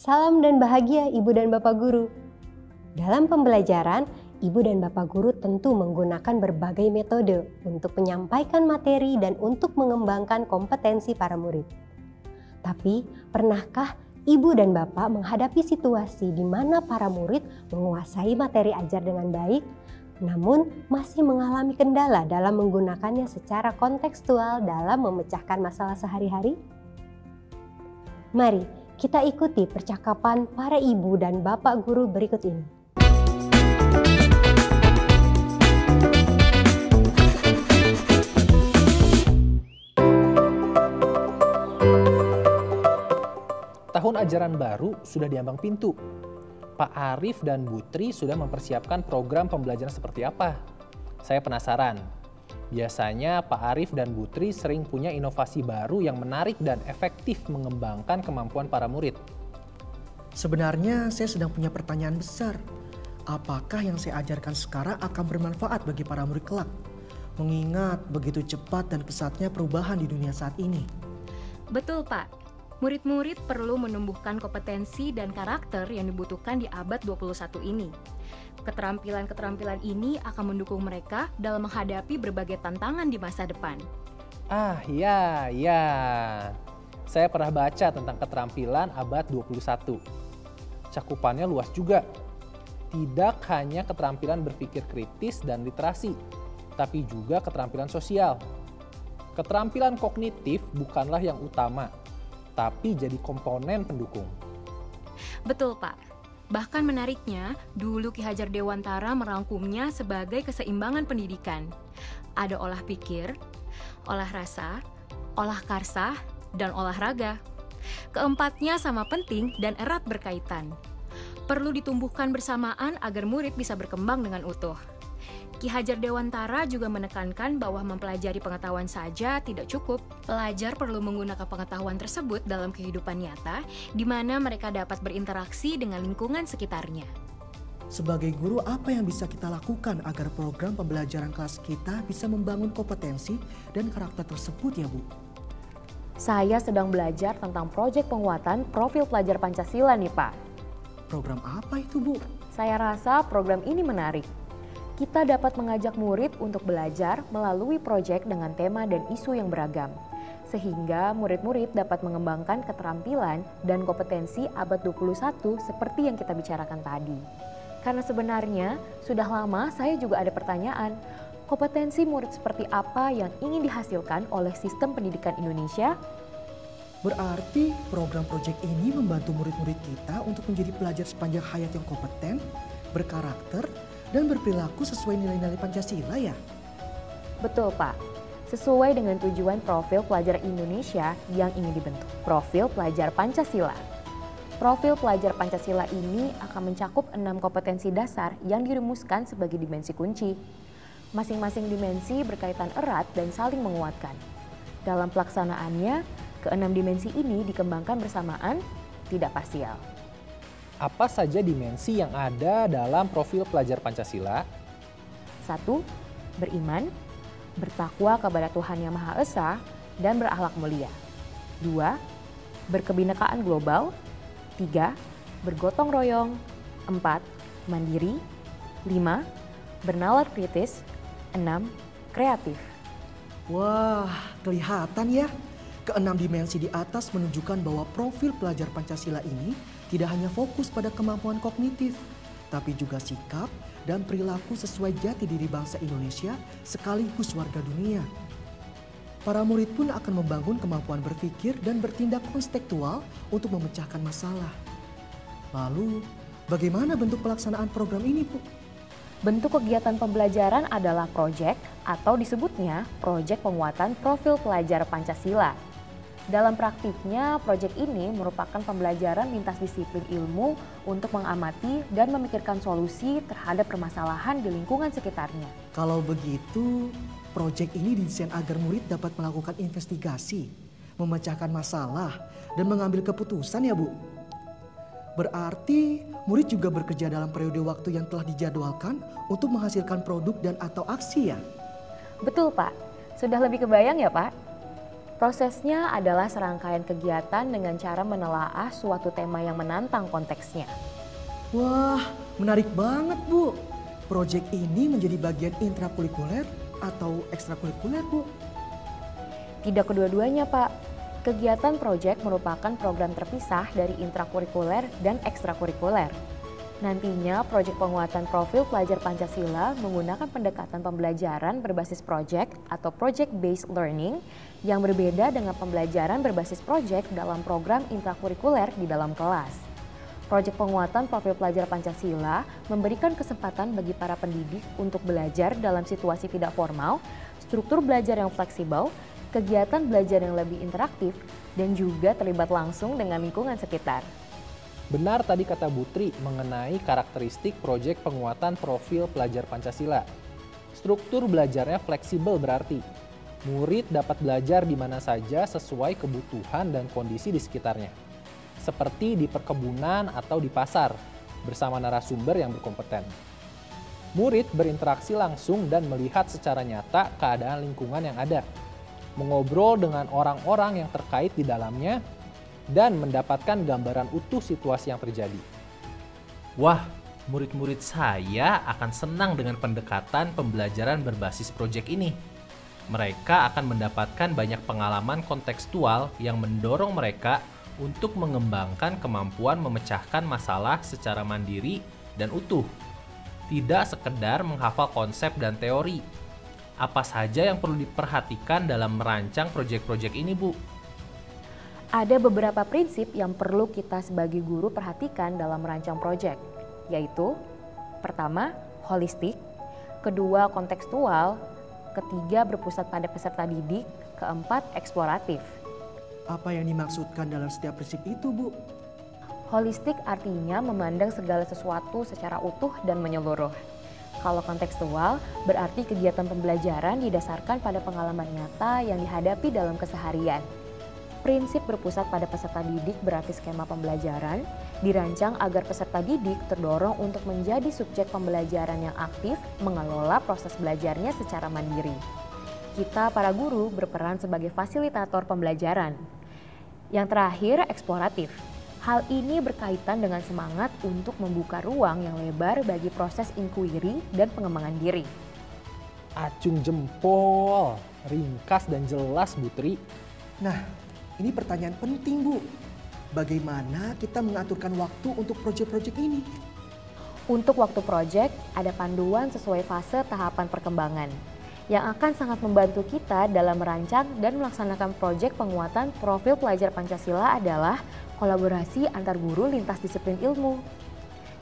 Salam dan bahagia Ibu dan Bapak Guru. Dalam pembelajaran, Ibu dan Bapak Guru tentu menggunakan berbagai metode untuk menyampaikan materi dan untuk mengembangkan kompetensi para murid. Tapi, pernahkah Ibu dan Bapak menghadapi situasi di mana para murid menguasai materi ajar dengan baik, namun masih mengalami kendala dalam menggunakannya secara kontekstual dalam memecahkan masalah sehari-hari? Mari kita ikuti percakapan para ibu dan bapak guru berikut ini. Tahun ajaran baru sudah diambang pintu. Pak Arif dan Bu Tri sudah mempersiapkan program pembelajaran seperti apa? Saya penasaran. Biasanya Pak Arif dan Bu Tri sering punya inovasi baru yang menarik dan efektif mengembangkan kemampuan para murid. Sebenarnya saya sedang punya pertanyaan besar. Apakah yang saya ajarkan sekarang akan bermanfaat bagi para murid kelak? Mengingat begitu cepat dan pesatnya perubahan di dunia saat ini. Betul, Pak. Murid-murid perlu menumbuhkan kompetensi dan karakter yang dibutuhkan di abad 21 ini. Keterampilan-keterampilan ini akan mendukung mereka dalam menghadapi berbagai tantangan di masa depan. Ya. Saya pernah baca tentang keterampilan abad 21. Cakupannya luas juga. Tidak hanya keterampilan berpikir kritis dan literasi, tapi juga keterampilan sosial. Keterampilan kognitif bukanlah yang utama, tapi jadi komponen pendukung. Betul, Pak. Bahkan menariknya, dulu Ki Hajar Dewantara merangkumnya sebagai keseimbangan pendidikan. Ada olah pikir, olah rasa, olah karsa, dan olahraga. Keempatnya sama penting dan erat berkaitan. Perlu ditumbuhkan bersamaan agar murid bisa berkembang dengan utuh. Ki Hajar Dewantara juga menekankan bahwa mempelajari pengetahuan saja tidak cukup. Pelajar perlu menggunakan pengetahuan tersebut dalam kehidupan nyata, di mana mereka dapat berinteraksi dengan lingkungan sekitarnya. Sebagai guru, apa yang bisa kita lakukan agar program pembelajaran kelas kita bisa membangun kompetensi dan karakter tersebut ya, Bu? Saya sedang belajar tentang proyek penguatan profil pelajar Pancasila nih, Pak. Program apa itu, Bu? Saya rasa program ini menarik. Kita dapat mengajak murid untuk belajar melalui proyek dengan tema dan isu yang beragam, sehingga murid-murid dapat mengembangkan keterampilan dan kompetensi abad 21 seperti yang kita bicarakan tadi. Karena sebenarnya sudah lama saya juga ada pertanyaan, kompetensi murid seperti apa yang ingin dihasilkan oleh sistem pendidikan Indonesia? Berarti program proyek ini membantu murid-murid kita untuk menjadi pelajar sepanjang hayat yang kompeten, berkarakter, dan berperilaku sesuai nilai-nilai Pancasila ya? Betul, Pak. Sesuai dengan tujuan profil pelajar Indonesia yang ingin dibentuk, profil pelajar Pancasila. Profil pelajar Pancasila ini akan mencakup 6 kompetensi dasar yang dirumuskan sebagai dimensi kunci. Masing-masing dimensi berkaitan erat dan saling menguatkan. Dalam pelaksanaannya, ke-6 dimensi ini dikembangkan bersamaan, tidak parsial. Apa saja dimensi yang ada dalam profil pelajar Pancasila? 1. Beriman, bertakwa kepada Tuhan Yang Maha Esa, dan berakhlak mulia. 2. Berkebinekaan global. 3. Bergotong royong. 4. Mandiri. 5. Bernalar kritis. 6. Kreatif. Wah, kelihatan ya. Ke-6 dimensi di atas menunjukkan bahwa profil pelajar Pancasila ini tidak hanya fokus pada kemampuan kognitif, tapi juga sikap dan perilaku sesuai jati diri bangsa Indonesia sekaligus warga dunia. Para murid pun akan membangun kemampuan berpikir dan bertindak konstektual untuk memecahkan masalah. Lalu, bagaimana bentuk pelaksanaan program ini, Bu? Bentuk kegiatan pembelajaran adalah proyek atau disebutnya proyek penguatan profil pelajar Pancasila. Dalam praktiknya, proyek ini merupakan pembelajaran lintas disiplin ilmu untuk mengamati dan memikirkan solusi terhadap permasalahan di lingkungan sekitarnya. Kalau begitu, proyek ini didesain agar murid dapat melakukan investigasi, memecahkan masalah, dan mengambil keputusan ya, Bu? Berarti murid juga bekerja dalam periode waktu yang telah dijadwalkan untuk menghasilkan produk dan atau aksi ya? Betul, Pak. Sudah lebih kebayang ya, Pak? Prosesnya adalah serangkaian kegiatan dengan cara menelaah suatu tema yang menantang konteksnya. Wah, menarik banget Bu. Proyek ini menjadi bagian intrakurikuler atau ekstrakurikuler Bu? Tidak kedua-duanya Pak. Kegiatan proyek merupakan program terpisah dari intrakurikuler dan ekstrakurikuler. Nantinya proyek penguatan profil pelajar Pancasila menggunakan pendekatan pembelajaran berbasis proyek atau project-based learning yang berbeda dengan pembelajaran berbasis proyek dalam program intrakurikuler di dalam kelas. Proyek penguatan profil pelajar Pancasila memberikan kesempatan bagi para pendidik untuk belajar dalam situasi tidak formal, struktur belajar yang fleksibel, kegiatan belajar yang lebih interaktif, dan juga terlibat langsung dengan lingkungan sekitar. Benar tadi kata Butri mengenai karakteristik proyek penguatan profil pelajar Pancasila. Struktur belajarnya fleksibel berarti murid dapat belajar di mana saja sesuai kebutuhan dan kondisi di sekitarnya. Seperti di perkebunan atau di pasar bersama narasumber yang berkompeten. Murid berinteraksi langsung dan melihat secara nyata keadaan lingkungan yang ada. Mengobrol dengan orang-orang yang terkait di dalamnya, dan mendapatkan gambaran utuh situasi yang terjadi. Wah, murid-murid saya akan senang dengan pendekatan pembelajaran berbasis proyek ini. Mereka akan mendapatkan banyak pengalaman kontekstual yang mendorong mereka untuk mengembangkan kemampuan memecahkan masalah secara mandiri dan utuh. Tidak sekedar menghafal konsep dan teori. Apa saja yang perlu diperhatikan dalam merancang proyek-proyek ini, Bu? Ada beberapa prinsip yang perlu kita sebagai guru perhatikan dalam merancang proyek, yaitu pertama, holistik, kedua, kontekstual, ketiga, berpusat pada peserta didik, keempat, eksploratif. Apa yang dimaksudkan dalam setiap prinsip itu, Bu? Holistik artinya memandang segala sesuatu secara utuh dan menyeluruh. Kalau kontekstual, berarti kegiatan pembelajaran didasarkan pada pengalaman nyata yang dihadapi dalam keseharian. Prinsip berpusat pada peserta didik berarti skema pembelajaran dirancang agar peserta didik terdorong untuk menjadi subjek pembelajaran yang aktif mengelola proses belajarnya secara mandiri. Kita para guru berperan sebagai fasilitator pembelajaran. Yang terakhir, eksploratif. Hal ini berkaitan dengan semangat untuk membuka ruang yang lebar bagi proses inquiry dan pengembangan diri. Acung jempol, ringkas dan jelas Butri. Nah, ini pertanyaan penting, Bu. Bagaimana kita mengaturkan waktu untuk proyek-proyek ini? Untuk waktu proyek, ada panduan sesuai fase tahapan perkembangan yang akan sangat membantu kita dalam merancang dan melaksanakan proyek penguatan profil pelajar Pancasila adalah kolaborasi antar guru lintas disiplin ilmu.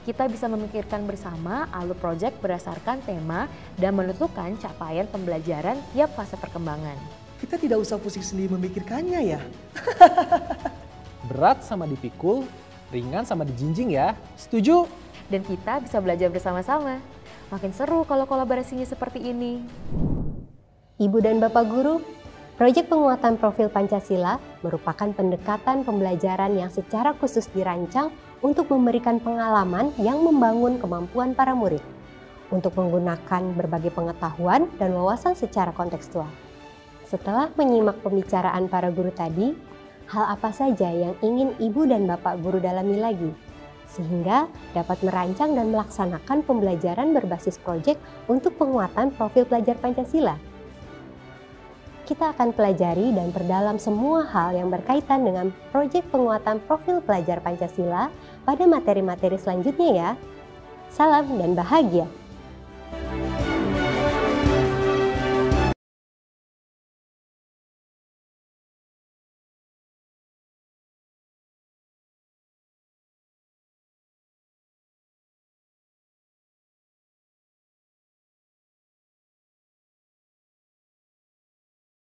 Kita bisa memikirkan bersama alur proyek berdasarkan tema dan menentukan capaian pembelajaran tiap fase perkembangan. Kita tidak usah pusing sendiri memikirkannya ya. Berat sama dipikul, ringan sama dijinjing ya. Setuju? Dan kita bisa belajar bersama-sama. Makin seru kalau kolaborasinya seperti ini. Ibu dan Bapak Guru, proyek penguatan profil Pancasila merupakan pendekatan pembelajaran yang secara khusus dirancang untuk memberikan pengalaman yang membangun kemampuan para murid untuk menggunakan berbagai pengetahuan dan wawasan secara kontekstual. Setelah menyimak pembicaraan para guru tadi, hal apa saja yang ingin Ibu dan Bapak Guru dalami lagi, sehingga dapat merancang dan melaksanakan pembelajaran berbasis proyek untuk penguatan profil pelajar Pancasila? Kita akan pelajari dan perdalam semua hal yang berkaitan dengan proyek penguatan profil pelajar Pancasila pada materi-materi selanjutnya ya. Salam dan bahagia!